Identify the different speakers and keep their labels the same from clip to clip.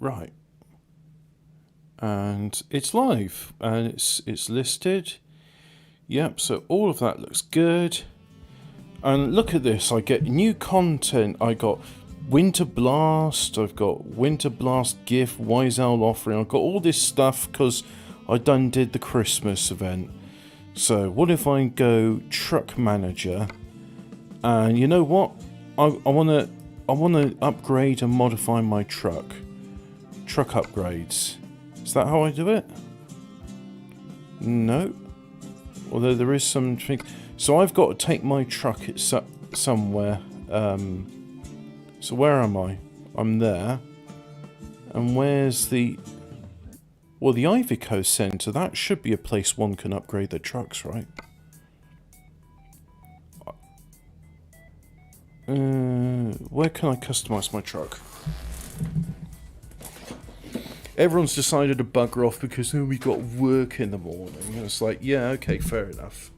Speaker 1: Right. And it's live and it's listed. Yep, so all of that looks good. And look at this, I get new content. I got Winter Blast, I've got Winter Blast gift, Wheras I'm offering. I've got all this stuff because I done did the Christmas event. So what if I go truck manager? And you know what? I wanna upgrade and modify my truck. Truck upgrades. Is that how I do it? No. Although there is something. So I've got to take my truck somewhere. So where am I? I'm there. And where's the... Well, the Ivico Centre. That should be a place one can upgrade their trucks, right? Where can I customise my truck? Everyone's decided to bugger off because we got work in the morning. And it's like, yeah, okay, fair enough.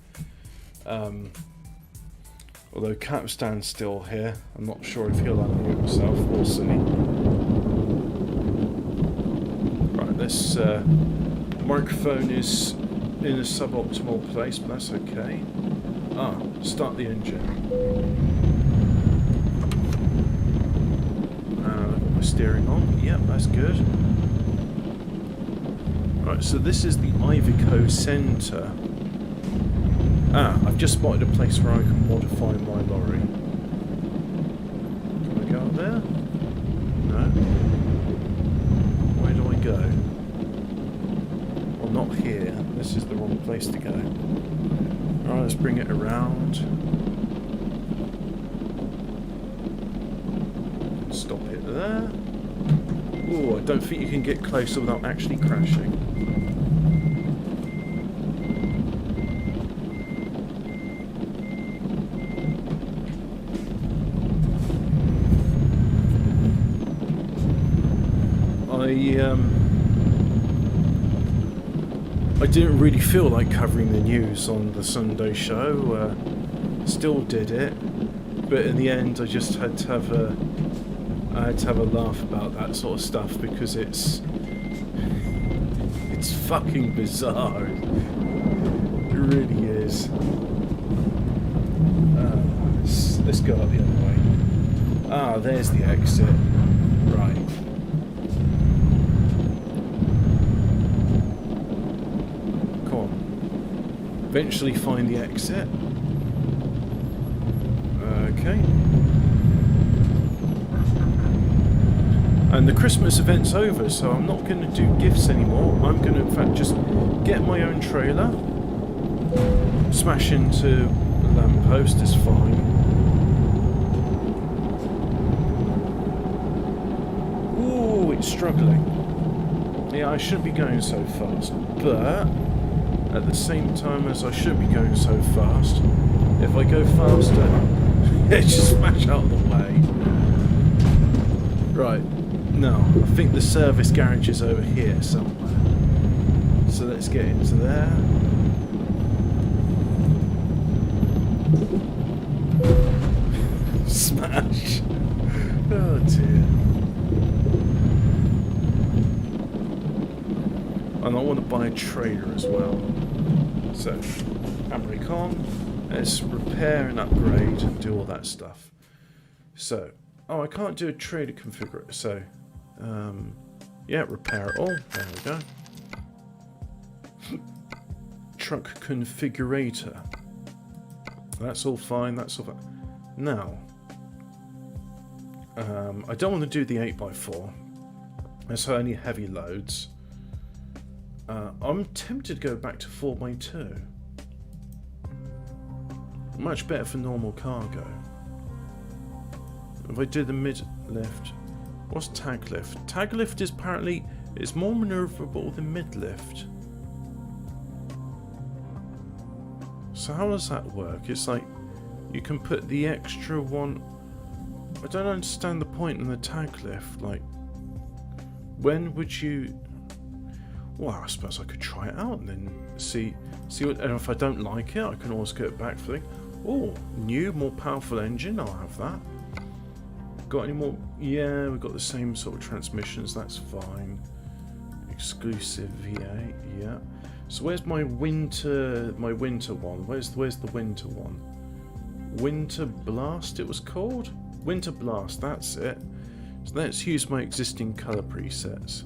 Speaker 1: Although Capstan's still here, I'm not sure if he'll unmute himself. We'll see. Right, this microphone is in a suboptimal place, but that's okay. Start the engine. I've got my steering on. Yep, that's good. Right, so this is the Ivico Centre. I've just spotted a place where I can modify my lorry. Can I go up there? No. Where do I go? Well, not here. This is the wrong place to go. Alright, let's bring it around. Stop it there. Oh, I don't think you can get closer without actually crashing. I didn't really feel like covering the news on the Sunday show. Still did it, but in the end, I just had to have a laugh about that sort of stuff because it's fucking bizarre. It really is. Let's go up the other way. There's the exit. Right. Eventually find the exit. Okay. And the Christmas event's over, so I'm not going to do gifts anymore. I'm going to, in fact, just get my own trailer. Smash into the lamppost is fine. Ooh, it's struggling. Yeah, I shouldn't be going so fast, but at the same time as I should be going so fast, if I go faster, it just smash out of the way. Right, no, I think the service garage is over here somewhere. So let's get into there. Smash! Oh dear. And I want to buy a trailer as well. So, American on, let's repair and upgrade and do all that stuff. So, I can't do a trailer configurator, so, yeah, repair it all, there we go. Truck configurator. That's all fine, that's all fine. Now, I don't want to do the 8x4. That's only heavy loads. I'm tempted to go back to 4x2. Much better for normal cargo. If I do the mid-lift... What's tag lift? Tag lift is apparently... It's more manoeuvrable than mid-lift. So how does that work? It's like... You can put the extra one... I don't understand the point in the tag lift. Like... When would you... Well, I suppose I could try it out and then see what, and if I don't like it, I can always go back for the, new, more powerful engine, I'll have that. Got any more? Yeah, we've got the same sort of transmissions. That's fine. Exclusive V8. Yeah. So where's my winter one? Where's the winter one? Winter Blast it was called? Winter Blast, that's it. So let's use my existing colour presets.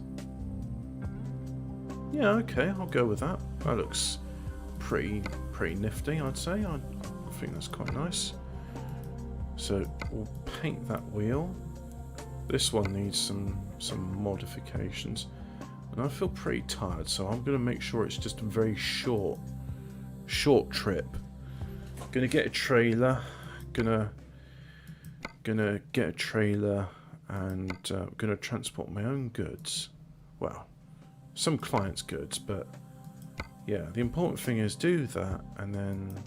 Speaker 1: Yeah, okay, I'll go with that. That looks pretty nifty, I'd say. I think that's quite nice. So we'll paint that wheel. This one needs some modifications. And I feel pretty tired, so I'm going to make sure it's just a very short trip. Gonna get a trailer. Gonna get a trailer and gonna transport my own goods. Well, some clients' goods, but yeah, the important thing is do that and then.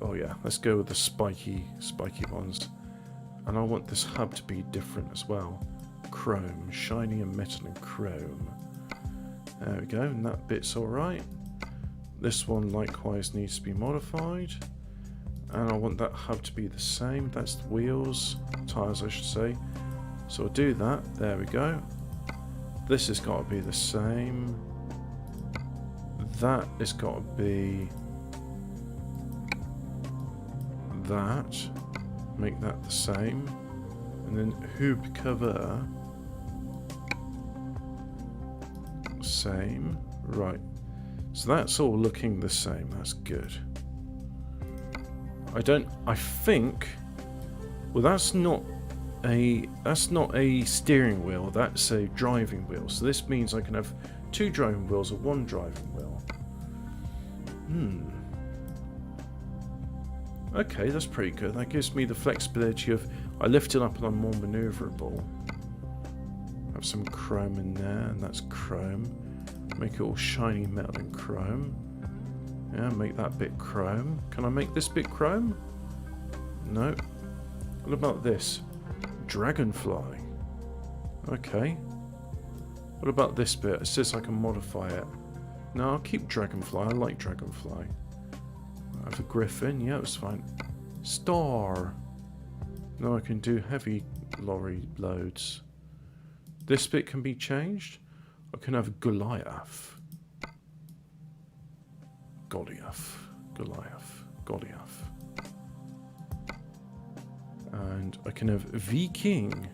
Speaker 1: Oh yeah, let's go with the spiky ones. And I want this hub to be different as well. Chrome, shiny and metal and chrome. There we go, and that bit's alright. This one likewise needs to be modified. And I want that hub to be the same. That's the wheels, tyres I should say. So I'll do that, there we go. This has got to be the same. That has got to be that. Make that the same. And then hoop cover. Same. Right. So that's all looking the same. That's good. I think. Well, that's not a steering wheel. That's a driving wheel. So this means I can have 2 driving wheels or 1 driving wheel. Okay, that's pretty good. That gives me the flexibility of I lift it up and I'm more maneuverable. Have some chrome in there, and that's chrome. Make it all shiny metal and chrome. Yeah, make that bit chrome. Can I make this bit chrome? No. What about this? Dragonfly. Okay. What about this bit? It says I can modify it. No, I'll keep Dragonfly. I like Dragonfly. I have a Griffin. Yeah, it's fine. Star. No, I can do heavy lorry loads. This bit can be changed. I can have Goliath. Goliath. And I can have Viking.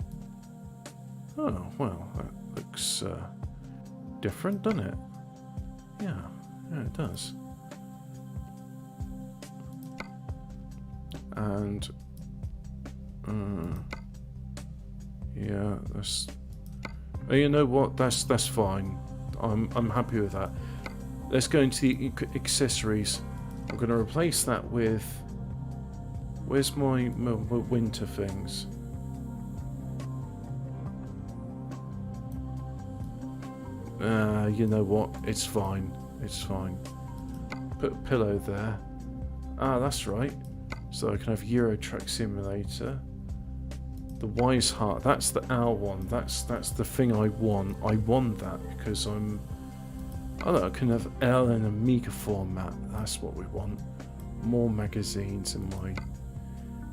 Speaker 1: Oh, well, that looks different, doesn't it? Yeah, it does. And yeah, that's. You know what? That's fine. I'm happy with that. Let's go into the accessories. I'm going to replace that with. Where's my winter things? You know what? It's fine. It's fine. Put a pillow there. Ah, that's right. So I can have Euro Truck Simulator. The Wise Heart. That's the owl one. That's the thing I want. I want that because I'm. I don't know, I can have L in Amiga format. That's what we want. More magazines in my.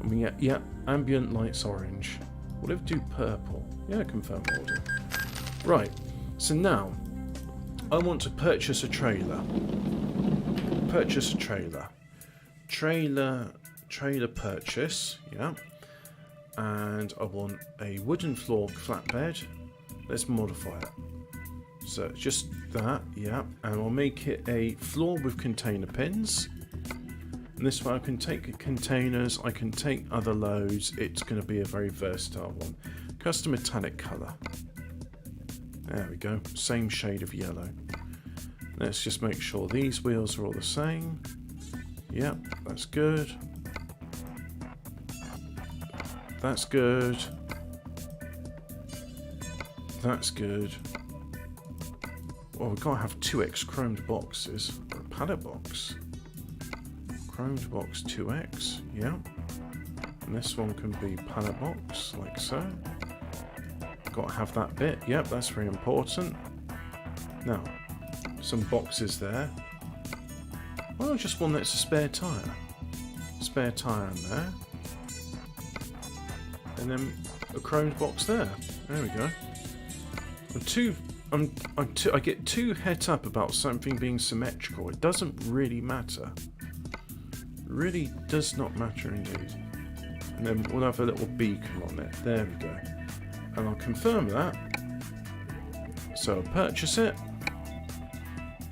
Speaker 1: I mean, yeah. Ambient lights orange. What if I do purple? Yeah, confirm order. Right. So now, I want to purchase a trailer. Purchase a trailer. Trailer purchase. Yeah. And I want a wooden floor flatbed. Let's modify it. So just that, yeah. And I'll make it a floor with container pins. And this way I can take containers, I can take other loads. It's going to be a very versatile one. Custom metallic colour. There we go. Same shade of yellow. Let's just make sure these wheels are all the same. Yep, that's good. That's good. That's good. Well, we've got to have 2x chromed boxes. A pallet box. Chromed box 2x. Yeah. And this one can be pallet box, like so. Got to have that bit. Yep, that's very important. Now, some boxes there. Well, just one that's a spare tyre. Spare tyre in there. and then a chromed box there. There we go. I get too het up about something being symmetrical. It doesn't really matter. Really does not matter indeed. And then we'll have a little beacon on it. There we go. And I'll confirm that. So I'll purchase it.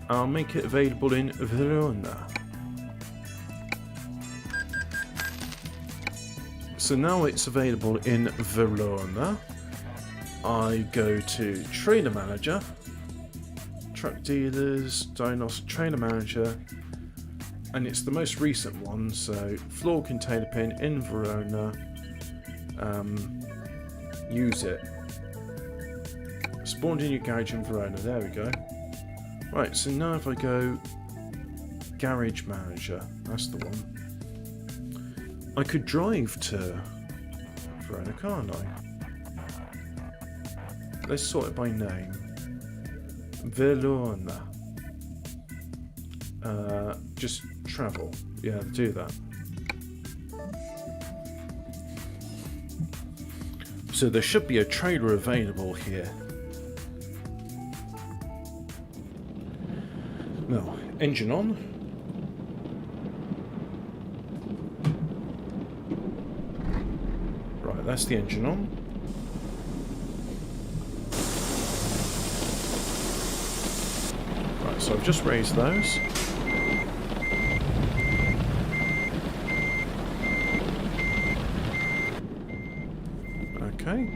Speaker 1: I'll make it available in Verona. So now it's available in Verona. I go to Trainer Manager, Truck Dealers, Diagnostic Trainer Manager, and it's the most recent one, so floor container pin in Verona, use it. Spawned in your garage in Verona, there we go. Right, so now if I go Garage Manager, that's the one. I could drive to Verona, can't I? Let's sort it by name. Verona. Just travel. Yeah, do that. So there should be a trailer available here. Now, engine on. Right, that's the engine on. Right, so I've just raised those. Okay.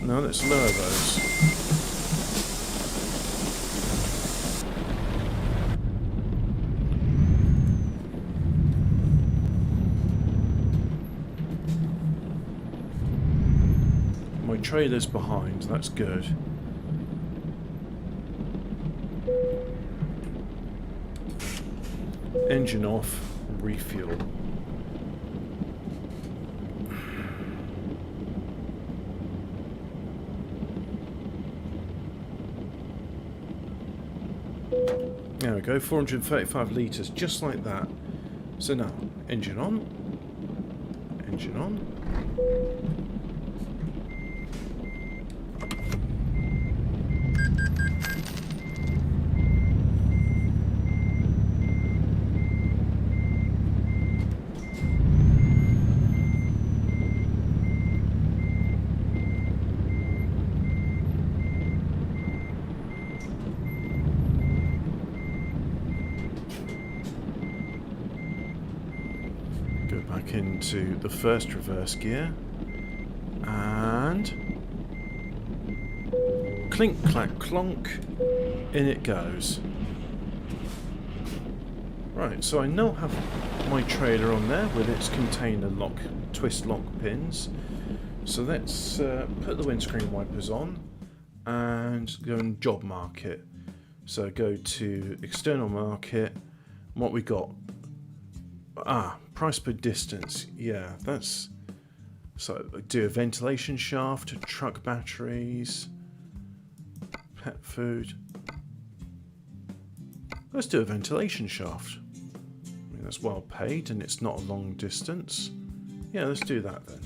Speaker 1: Now let's lower those. My trailer's behind, that's good. Engine off, refuel. There we go, 435 litres, just like that. So now, engine on. Engine on. Back into the first reverse gear and clink clack clonk, in it goes. Right, so I now have my trailer on there with its container lock, twist lock pins. So let's put the windscreen wipers on and go and job market. So go to external market. What we got? Price per distance. Yeah, that's... So, do a ventilation shaft, truck batteries, pet food. Let's do a ventilation shaft. I mean, that's well paid and it's not a long distance. Yeah, let's do that then.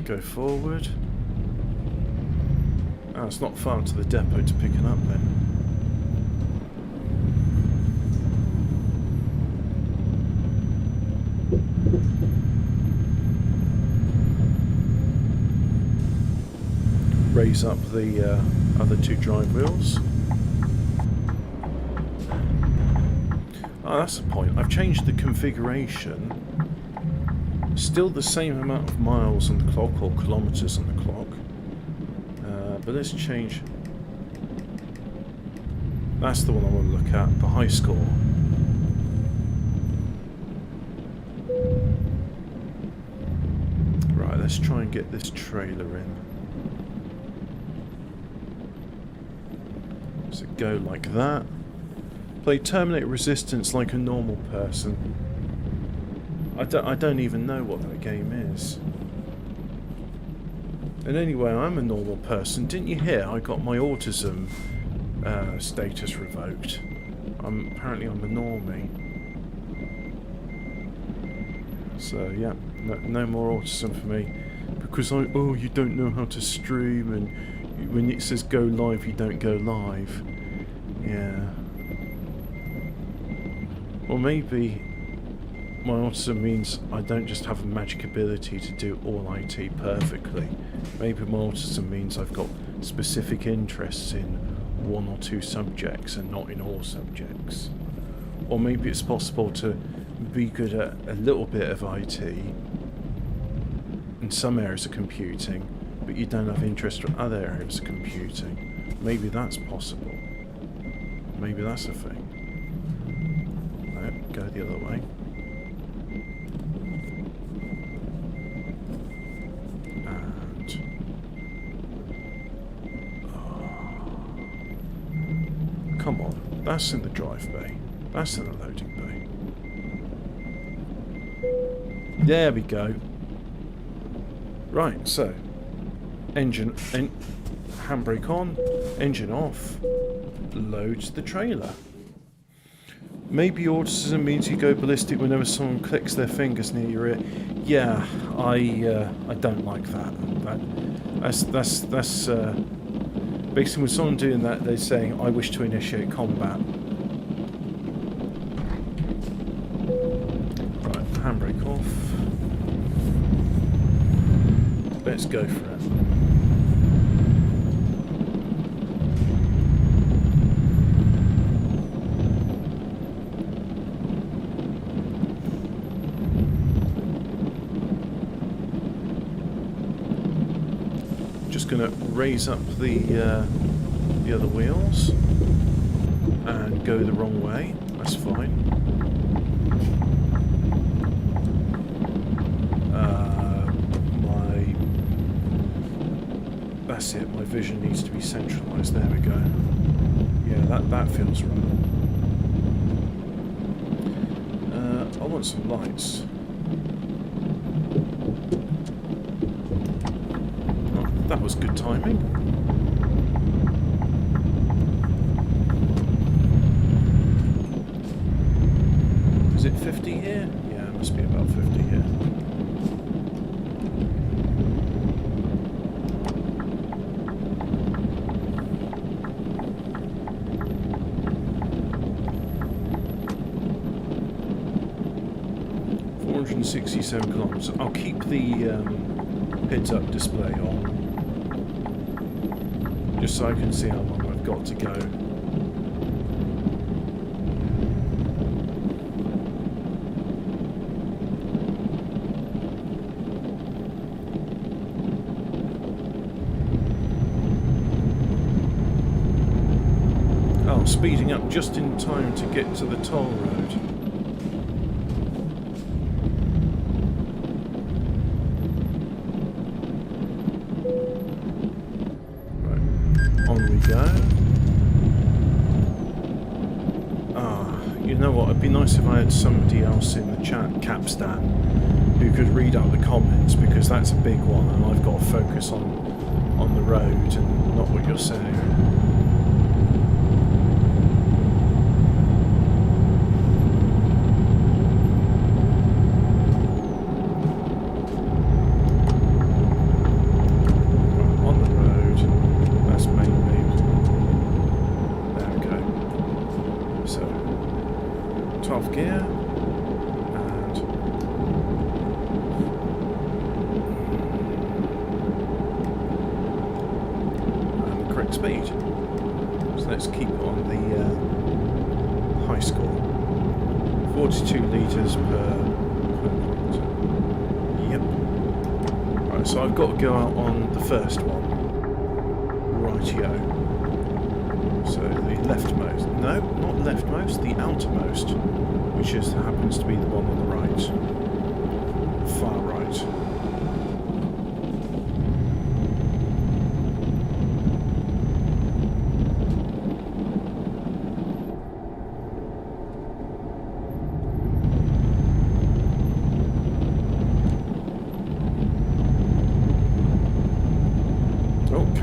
Speaker 1: Go forward. Oh, it's not far to the depot to pick it up then. Raise up the other two drive wheels. Oh, that's the point. I've changed the configuration. Still the same amount of miles on the clock, or kilometers on the clock, but let's change. That's the one I want to look at, the high score. Right, let's try and get this trailer in. So go like that. Play Terminate Resistance like a normal person. I don't even know what that game is. And anyway, I'm a normal person. Didn't you hear? I got my autism status revoked. Apparently I'm a normie. So yeah, no more autism for me. Because you don't know how to stream, and when it says go live, you don't go live. Yeah. Or maybe my autism means I don't just have a magic ability to do all IT perfectly. Maybe my autism means I've got specific interests in one or two subjects and not in all subjects. Or maybe it's possible to be good at a little bit of IT in some areas of computing, but you don't have interest in other areas of computing. Maybe that's possible. Maybe that's a thing. No, go the other way. And come on, that's in the drive bay. That's in the loading bay. There we go. Right, so handbrake on, engine off, loads the trailer. Maybe autism means you go ballistic whenever someone clicks their fingers near your ear. Yeah, I don't like that. That's basically when someone doing that, they're saying, "I wish to initiate combat." Right, handbrake off. Let's go for it. Just going to raise up the other wheels and go the wrong way. That's fine. That's it, my vision needs to be centralised. There we go. Yeah, that feels right. I want some lights. Oh, that was good timing. Is it 50 here? Yeah, it must be about 50 here. .67 kilometers. I'll keep the heads-up display on, just so I can see how long I've got to go. Oh, speeding up just in time to get to the toll road. You know what, it'd be nice if I had somebody else in the chat, Capstan, who could read out the comments, because that's a big one and I've got to focus on the road and not what you're saying. Speed. So let's keep it on the high score. 42 litres per minute. Yep. Right, so I've got to go out on the first one. Rightio. So the leftmost. No, not leftmost, the outermost, which happens to be the one on the right. Far right.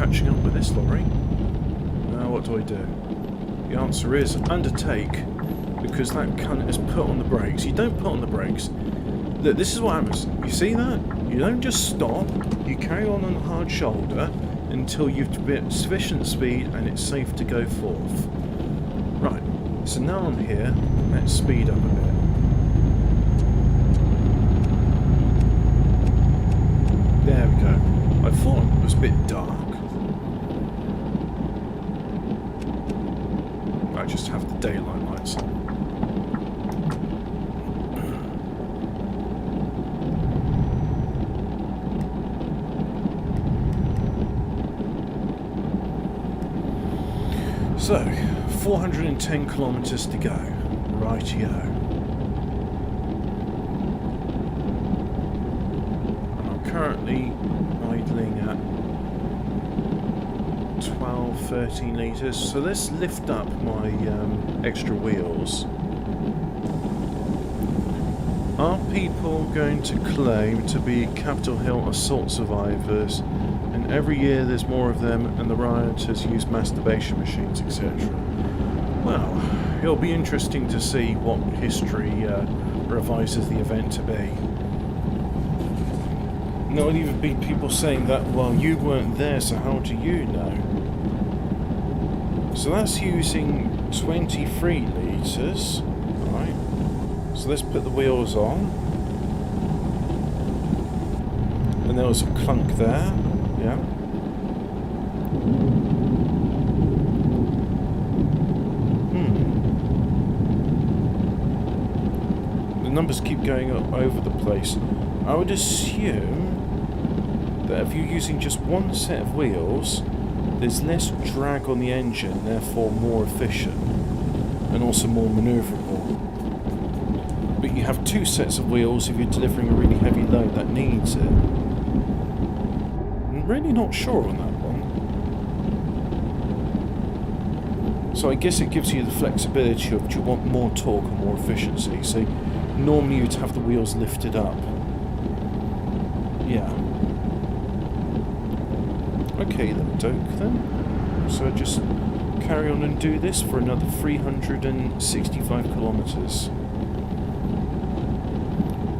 Speaker 1: catching up with this lorry. Now what do I do? The answer is undertake, because that cunt has put on the brakes. You don't put on the brakes. Look, this is what happens. You see that? You don't just stop. You carry on the hard shoulder until you've bit sufficient speed and it's safe to go forth. Right, so now I'm here. Let's speed up a bit. There we go. I thought it was a bit dark. I just have the daylight lights on. So, 410 kilometres to go. Rightio. And I'm currently idling at 12-13 litres. So let's lift up my extra wheels. Are people going to claim to be Capitol Hill assault survivors? And every year there's more of them, and the rioters use masturbation machines, etc. Well, it'll be interesting to see what history revises the event to be. And there'll even be people saying that, well, you weren't there, so how do you know? So that's using 23 litres, right? So let's put the wheels on. And there was a clunk there. Yeah. The numbers keep going up over the place. I would assume that if you're using just one set of wheels, there's less drag on the engine, therefore more efficient and also more manoeuvrable. But you have two sets of wheels if you're delivering a really heavy load that needs it. Really not sure on that one. So I guess it gives you the flexibility of, do you want more torque or more efficiency? So normally you'd have the wheels lifted up. Yeah. Okay then, Doke then. So just carry on and do this for another 365 kilometres.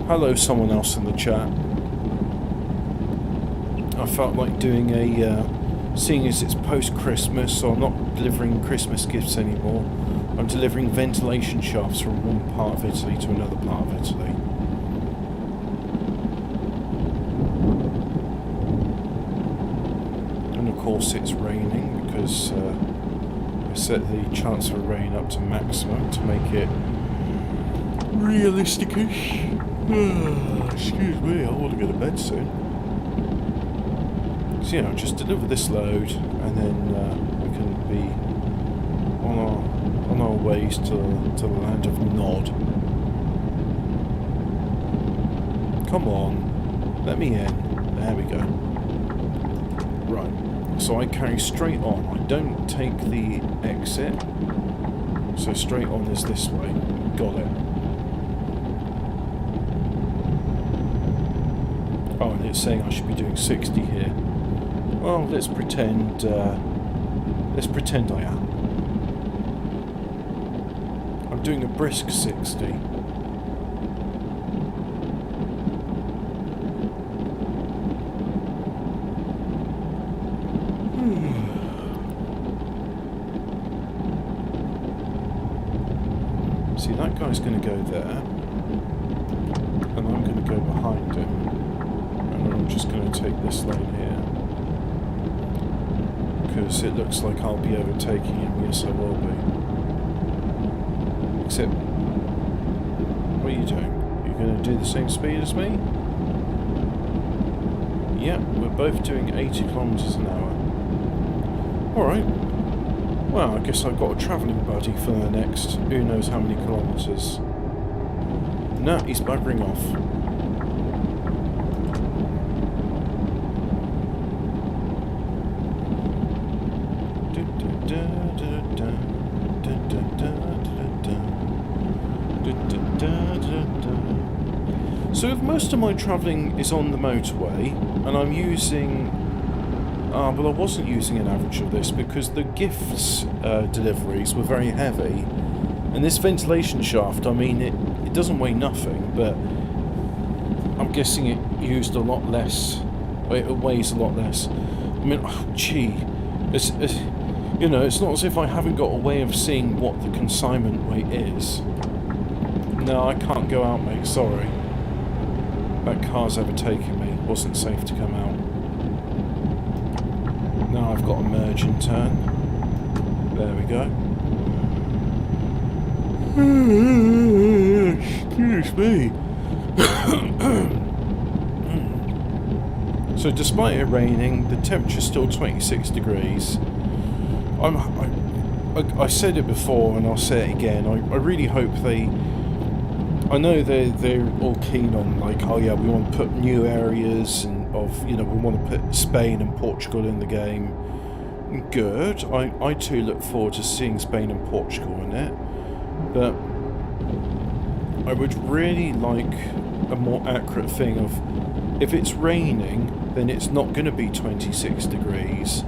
Speaker 1: Hello someone else in the chat. I felt like doing a, seeing as it's post-Christmas, so I'm not delivering Christmas gifts anymore. I'm delivering ventilation shafts from one part of Italy to another part of Italy. And of course it's raining because I set the chance for rain up to maximum to make it realistic-ish. Excuse me, I want to go to bed soon. So yeah, just deliver this load, and then we can be on our ways to the land of Nod. Come on, let me in. There we go. Right, so I carry straight on. I don't take the exit, so straight on is this way. Got it. Oh, and it's saying I should be doing 60 here. Well, let's pretend I am. I'm doing a brisk 60. See, that guy's going to go there, and I'm going to go behind him, and I'm just going to take this lane here. Because it looks like I'll be overtaking him. Yes, I will be. Except, what are you doing? You're going to do the same speed as me? Yep, we're both doing 80 kilometers an hour. Alright. Well, I guess I've got a travelling buddy for the next who knows how many kilometers. No, he's buggering off. So if most of my travelling is on the motorway, and I'm using But I wasn't using an average of this because the gifts deliveries were very heavy. And this ventilation shaft, I mean, it doesn't weigh nothing, but I'm guessing it used a lot less. It weighs a lot less. I mean, oh, gee, it's you know, it's not as if I haven't got a way of seeing what the consignment weight is. No, I can't go out, mate, sorry. That car's overtaking me. Wasn't safe to come out. Now I've got a merge and turn. There we go. Excuse me. So despite it raining, the temperature's still 26 degrees. I said it before and I'll say it again. I really hope they... I know they're all keen on, like, oh yeah, we want to put new areas and of, you know, we want to put Spain and Portugal in the game. Good. I too look forward to seeing Spain and Portugal in it. But I would really like a more accurate thing of, if it's raining, then it's not going to be 26 degrees.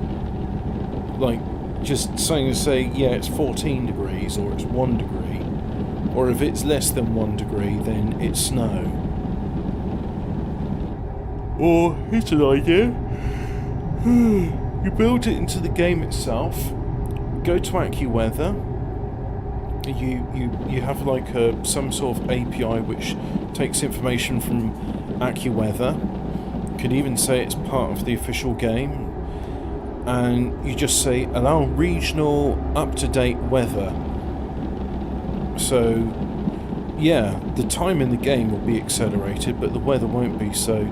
Speaker 1: Like, just saying to say, yeah, it's 14 degrees or it's 1 degree. Or if it's less than 1 degree, then it's snow. Or, here's an idea. You build it into the game itself. Go to AccuWeather. You have like some sort of API which takes information from AccuWeather. You could even say it's part of the official game. And you just say, allow regional up-to-date weather. So, yeah, the time in the game will be accelerated, but the weather won't be. So,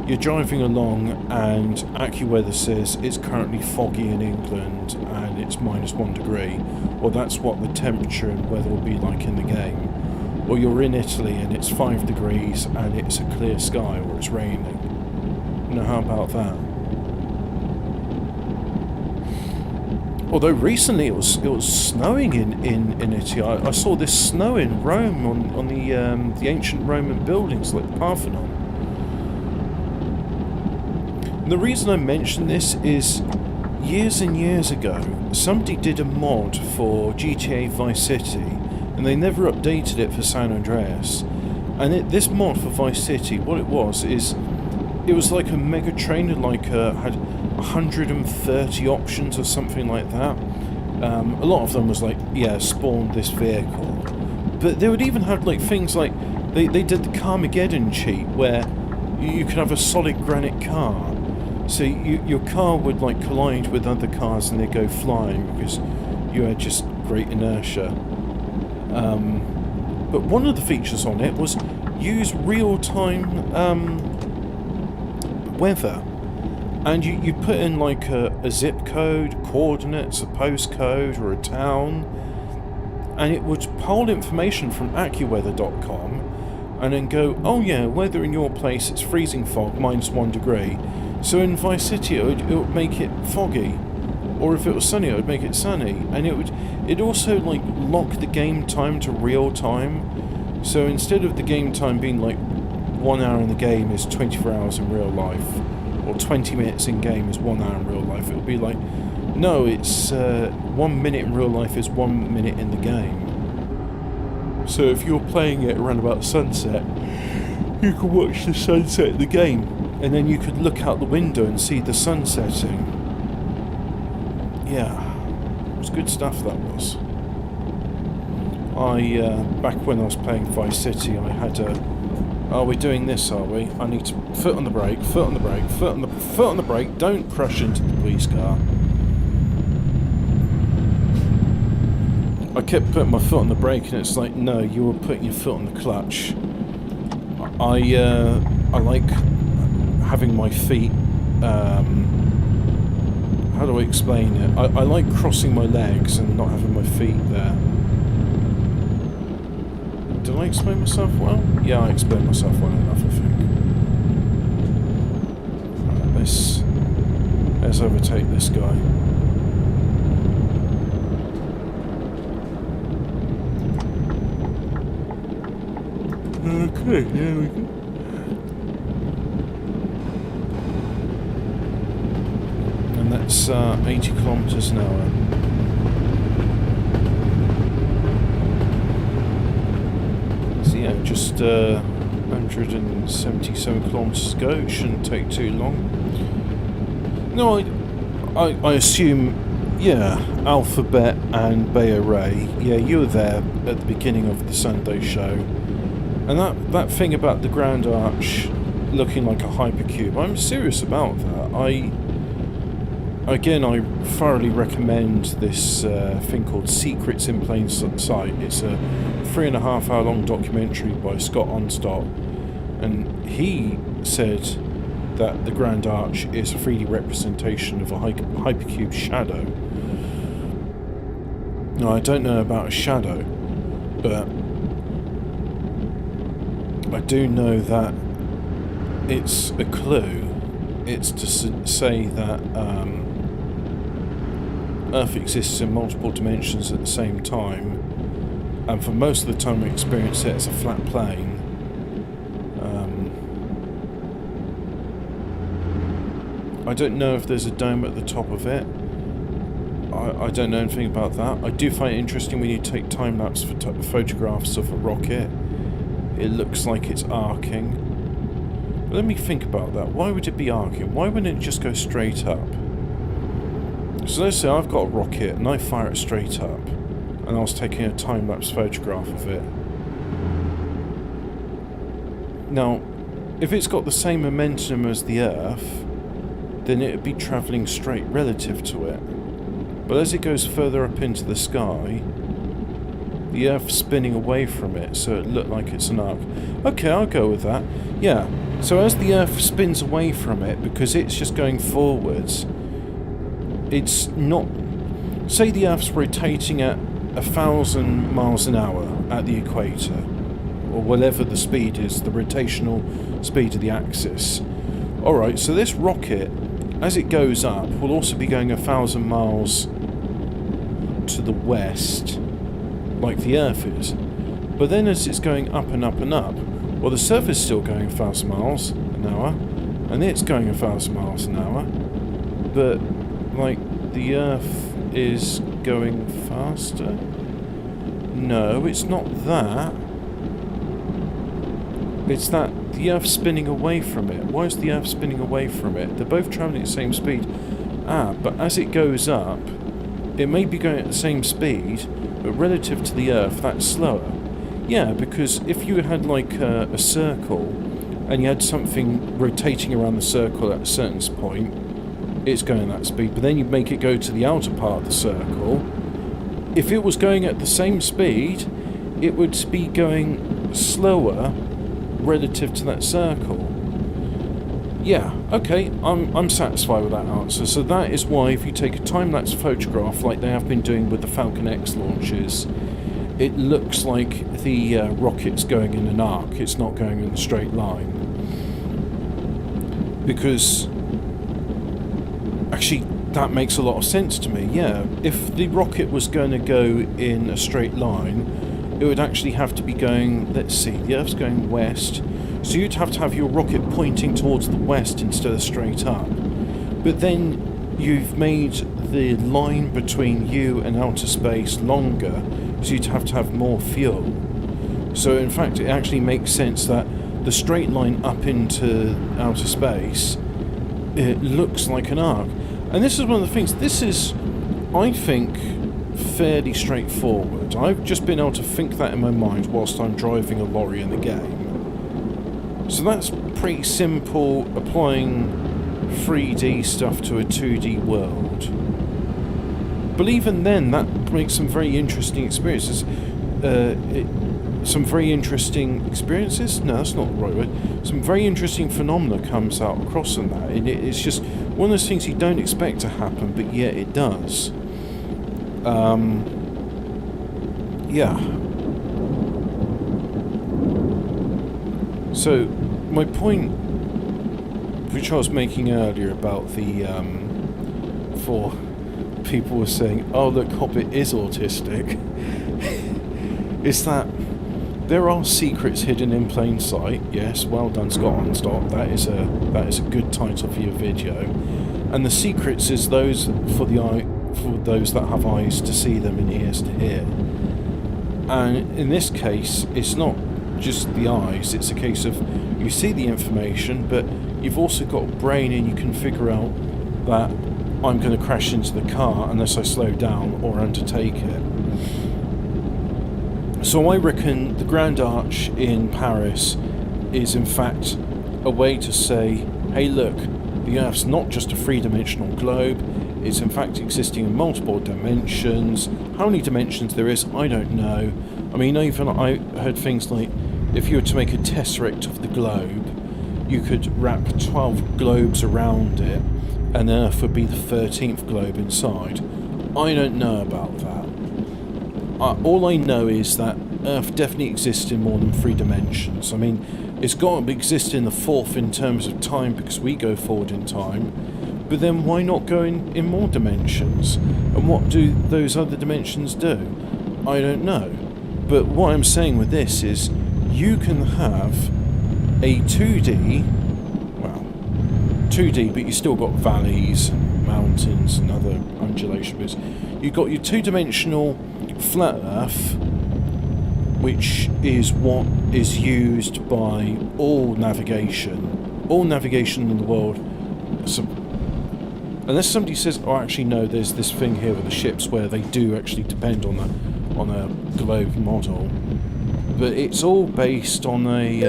Speaker 1: you're driving along and AccuWeather says it's currently foggy in England and it's -1 degree. Well, that's what the temperature and weather will be like in the game. Or you're in Italy and it's 5 degrees and it's a clear sky or it's raining. Now, how about that? Although recently it was snowing in Italy. I saw this snow in Rome on the ancient Roman buildings like the Parthenon. And the reason I mention this is years and years ago somebody did a mod for GTA Vice City and they never updated it for San Andreas. And this mod for Vice City, what it was is it was like a mega train and like had 130 options or something like that. A lot of them was like, yeah, spawn this vehicle. But they would even have like things like, they did the Carmageddon cheat where you could have a solid granite car. So your car would like collide with other cars and they'd go flying because you had just great inertia. But one of the features on it was use real-time weather. And you put in like a zip code, coordinates, a postcode or a town, and it would pull information from AccuWeather.com and then go, oh yeah, weather in your place, it's freezing fog, -1 degree. So in Vice City it would make it foggy. Or if it was sunny, it would make it sunny. And it also like lock the game time to real time. So instead of the game time being like 1 hour in the game is 24 hours in real life, or 20 minutes in game is 1 hour in real life, it would be like, no, it's 1 minute in real life is 1 minute in the game. So if you're playing it around about sunset, you could watch the sunset in the game, and then you could look out the window and see the sun setting. Yeah, it was good stuff, that was. Back when I was playing Vice City, I had a... Are we doing this, are we? I need to... Foot on the brake, foot on the brake, foot on the brake, don't crash into the police car. I kept putting my foot on the brake and it's like, no, you were putting your foot on the clutch. I like having my feet, how do I explain it? I like crossing my legs and not having my feet there. Did I explain myself well? Yeah, I explained myself well enough, I think. Right, let's overtake this guy. Okay, there we go. that's 80 kilometers an hour. So yeah, just 177 kilometers to go. It shouldn't take too long. No, I assume, yeah, Alphabet and Bay Array. Yeah, you were there at the beginning of the Sunday show. And that thing about the Grand Arch looking like a hypercube, I'm serious about that. I thoroughly recommend this thing called Secrets in Plain Sight. It's a 3.5 hour long documentary by Scott Onstock, and he said that the Grand Arch is a 3D representation of a hypercube shadow. Now, I don't know about a shadow, but I do know that it's a clue. It's to say that Earth exists in multiple dimensions at the same time, and for most of the time we experience it as a flat plane. I don't know if there's a dome at the top of it. I don't know anything about that. I do find it interesting when you take time-lapse photographs of a rocket. It looks like it's arcing. But let me think about that. Why would it be arcing? Why wouldn't it just go straight up? So let's say I've got a rocket and I fire it straight up, and I was taking a time-lapse photograph of it. Now, if it's got the same momentum as the Earth, then it would be travelling straight relative to it. But as it goes further up into the sky, the Earth's spinning away from it, so it looked like it's an arc. Okay, I'll go with that. Yeah, so as the Earth spins away from it, because it's just going forwards, it's not... Say the Earth's rotating at 1,000 miles an hour at the equator, or whatever the speed is, the rotational speed of the axis. Alright, so this rocket, as it goes up, will also be going 1,000 miles to the west, like the Earth is. But then as it's going up and up and up, well, the surface is still going 1,000 miles an hour, and it's going 1,000 miles an hour, but, like, the Earth is going faster? No, it's not that. It's that the Earth's spinning away from it. Why is the Earth spinning away from it? They're both travelling at the same speed. But as it goes up, it may be going at the same speed, but relative to the Earth, that's slower. Yeah, because if you had like a circle, and you had something rotating around the circle at a certain point, it's going at that speed, but then you make it go to the outer part of the circle. If it was going at the same speed, it would be going slower relative to that circle. Yeah, okay, I'm satisfied with that answer. So that is why if you take a time-lapse photograph like they have been doing with the Falcon X launches, it looks like the rocket's going in an arc, it's not going in a straight line. Because actually that makes a lot of sense to me. Yeah, if the rocket was going to go in a straight line, it would actually have to be going, let's see, the Earth's going west, so you'd have to have your rocket pointing towards the west instead of straight up. But then you've made the line between you and outer space longer, so you'd have to have more fuel. So in fact it actually makes sense that the straight line up into outer space, it looks like an arc. And this is one of the things, this is, I think, fairly straightforward. I've just been able to think that in my mind whilst I'm driving a lorry in the game. So that's pretty simple, applying 3D stuff to a 2D world. But even then, that makes some very interesting experiences. Some very interesting experiences? No, that's not the right word. Some very interesting phenomena comes out across in that. And it's just one of those things you don't expect to happen, but yet it does. Yeah. So, my point, which I was making earlier about the, for people were saying, oh look, Hobbit is autistic, is that there are secrets hidden in plain sight. Yes, well done, Scott Onstock. That is a good title for your video. And the secrets is those for those that have eyes to see them and ears to hear. And in this case, it's not just the eyes, it's a case of you see the information, but you've also got a brain and you can figure out that I'm going to crash into the car unless I slow down or undertake it. So I reckon the Grand Arch in Paris is in fact a way to say, hey look, the Earth's not just a three-dimensional globe, it's in fact existing in multiple dimensions. How many dimensions there is, I don't know. I mean, even I heard things like, if you were to make a tesseract of the globe, you could wrap 12 globes around it, and Earth would be the 13th globe inside. I don't know about that. All I know is that Earth definitely exists in more than 3 dimensions. I mean, it's got to exist in the 4th in terms of time because we go forward in time, but then why not go in more dimensions? And what do those other dimensions do? I don't know. But what I'm saying with this is, you can have a 2D, well, 2D, but you still got valleys, mountains, and other undulation bits. You've got your 2-dimensional flat Earth, which is what is used by all navigation in the world. So, unless somebody says, oh, actually no, there's this thing here with the ships where they do actually depend on a globe model, but it's all based on a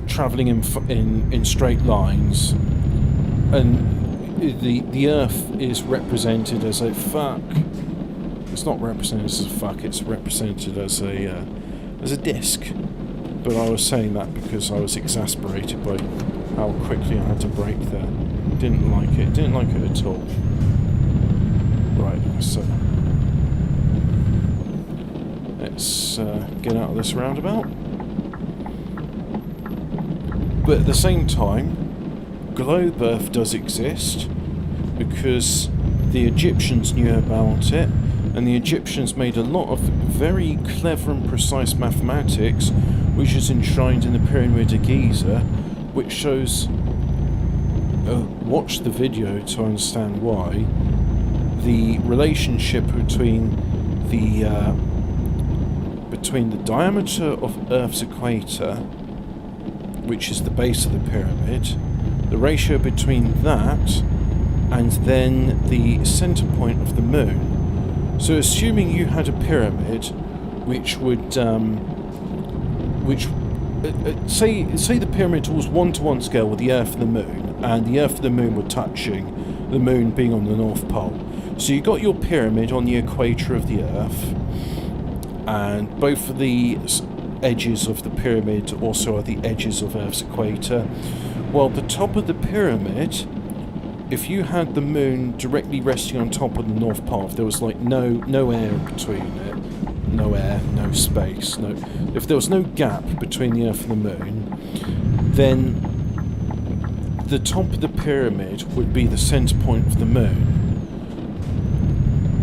Speaker 1: travelling in straight lines, and the Earth is represented as a fuck. It's not represented as a fuck. It's represented as a disc. But I was saying that because I was exasperated by how quickly I had to brake there. Didn't like it. Didn't like it at all. Right. So let's get out of this roundabout. But at the same time, globe Earth does exist because the Egyptians knew about it, and the Egyptians made a lot of very clever and precise mathematics, which is enshrined in the Pyramid of Giza, which shows, watch the video to understand why, the relationship between the diameter of Earth's equator, which is the base of the pyramid, the ratio between that and then the center point of the moon. So assuming you had a pyramid which would say the pyramid was 1-to-1 scale with the Earth and the moon, and the Earth and the moon were touching, the moon being on the North Pole. So you got your pyramid on the equator of the Earth, and both of the edges of the pyramid also are the edges of Earth's equator. Well, the top of the pyramid, if you had the moon directly resting on top of the North Pole, if there was like no air between it, no air, no space, if there was no gap between the Earth and the moon, then the top of the pyramid would be the center point of the moon.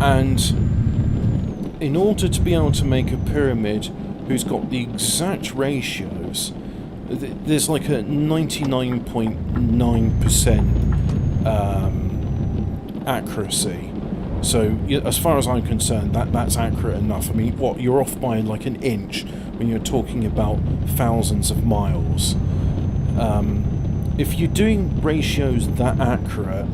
Speaker 1: And in order to be able to make a pyramid who's got the exact ratios, there's like a 99.9% accuracy. So as far as I'm concerned, that's accurate enough. I mean, what, you're off by like an inch when you're talking about thousands of miles. If you're doing ratios that accurate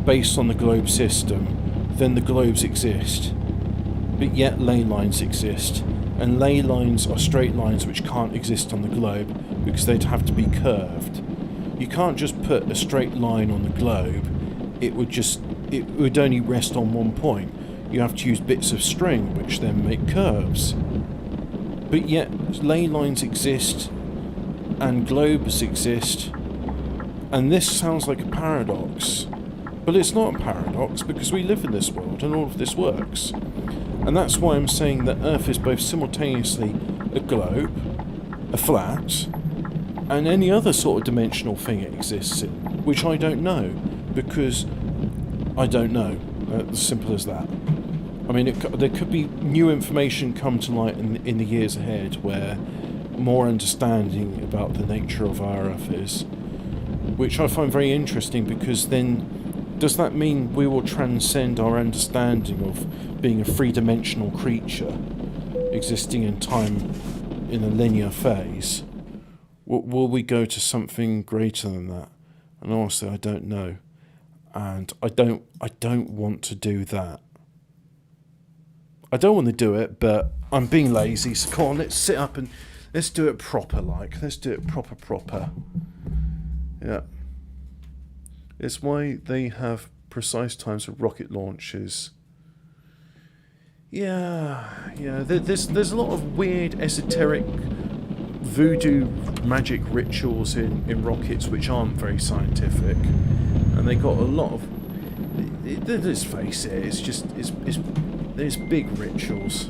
Speaker 1: based on the globe system, then the globes exist. But yet ley lines exist, and ley lines are straight lines which can't exist on the globe because they'd have to be curved. You can't just put a straight line on the globe. It would only rest on one point. You have to use bits of string which then make curves. But yet ley lines exist and globes exist, and this sounds like a paradox. But it's not a paradox because we live in this world and all of this works. And that's why I'm saying that Earth is both simultaneously a globe, a flat, and any other sort of dimensional thing it exists in, which I don't know, because I don't know. As simple as that. I mean, there could be new information come to light in the years ahead where more understanding about the nature of our Earth is. which I find very interesting, because then does that mean we will transcend our understanding of being a three-dimensional creature existing in time in a linear phase? Will we go to something greater than that? And honestly, I don't know, and I don't want to do that. I don't want to do it, but I'm being lazy. So come on, let's sit up and let's do it proper. Let's do it proper. Yeah. It's why they have precise times for rocket launches. Yeah. There's a lot of weird, esoteric, voodoo magic rituals in rockets which aren't very scientific, and they got a lot of. Let's face it. It's there's big rituals.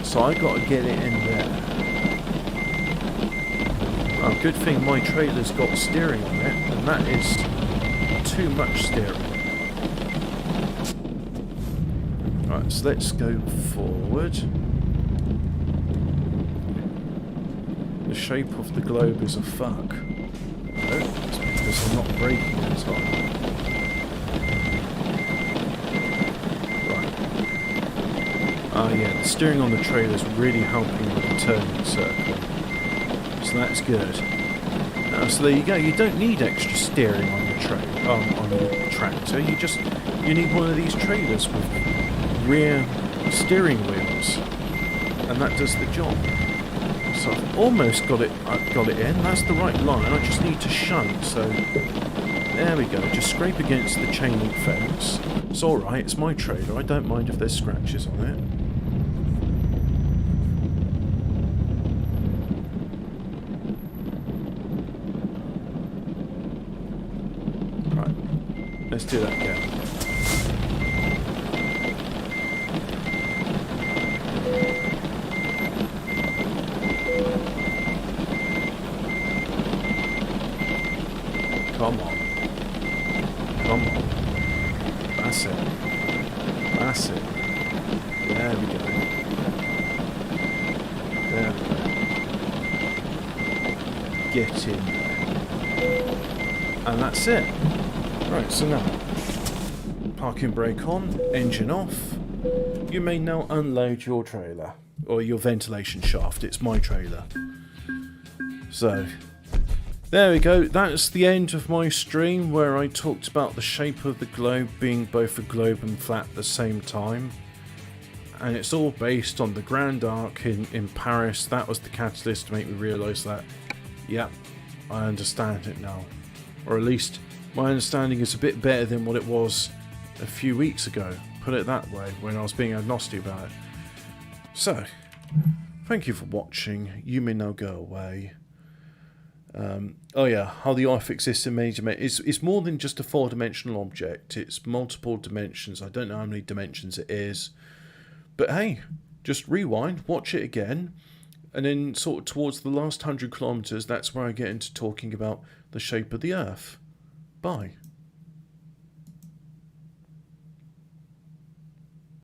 Speaker 1: So I got to get it in there. Oh, good thing my trailer's got steering on it, and that is too much steering. Right, so let's go forward. The shape of the globe is a fuck. No, it's because I'm not braking in time. Right. Yeah, the steering on the trailer is really helping with the turning circle. So that's good. So there you go. You don't need extra steering on your on your tractor. You need one of these trailers with rear steering wheels, and that does the job. So I've almost got it in. That's the right line. I just need to shunt. So there we go. Just scrape against the chain link fence. It's all right. It's my trailer. I don't mind if there's scratches on it. Let's do that again. Come on. That's it. There we go. There we go. Get in there. And that's it. Right, so now, parking brake on, engine off. You may now unload your trailer, or your ventilation shaft. It's my trailer. So, there we go. That's the end of my stream where I talked about the shape of the globe being both a globe and flat at the same time. And it's all based on the Grand Arc in Paris. That was the catalyst to make me realise that, yep, I understand it now. Or at least my understanding is a bit better than what it was a few weeks ago, put it that way, when I was being agnostic about it. So, thank you for watching. You may now go away. Oh yeah, how the Earth exists in many dimensions. It's more than just a four-dimensional object. It's multiple dimensions. I don't know how many dimensions it is. But hey, just rewind, watch it again, and then sort of towards the last 100 kilometers, that's where I get into talking about the shape of the Earth. Bye.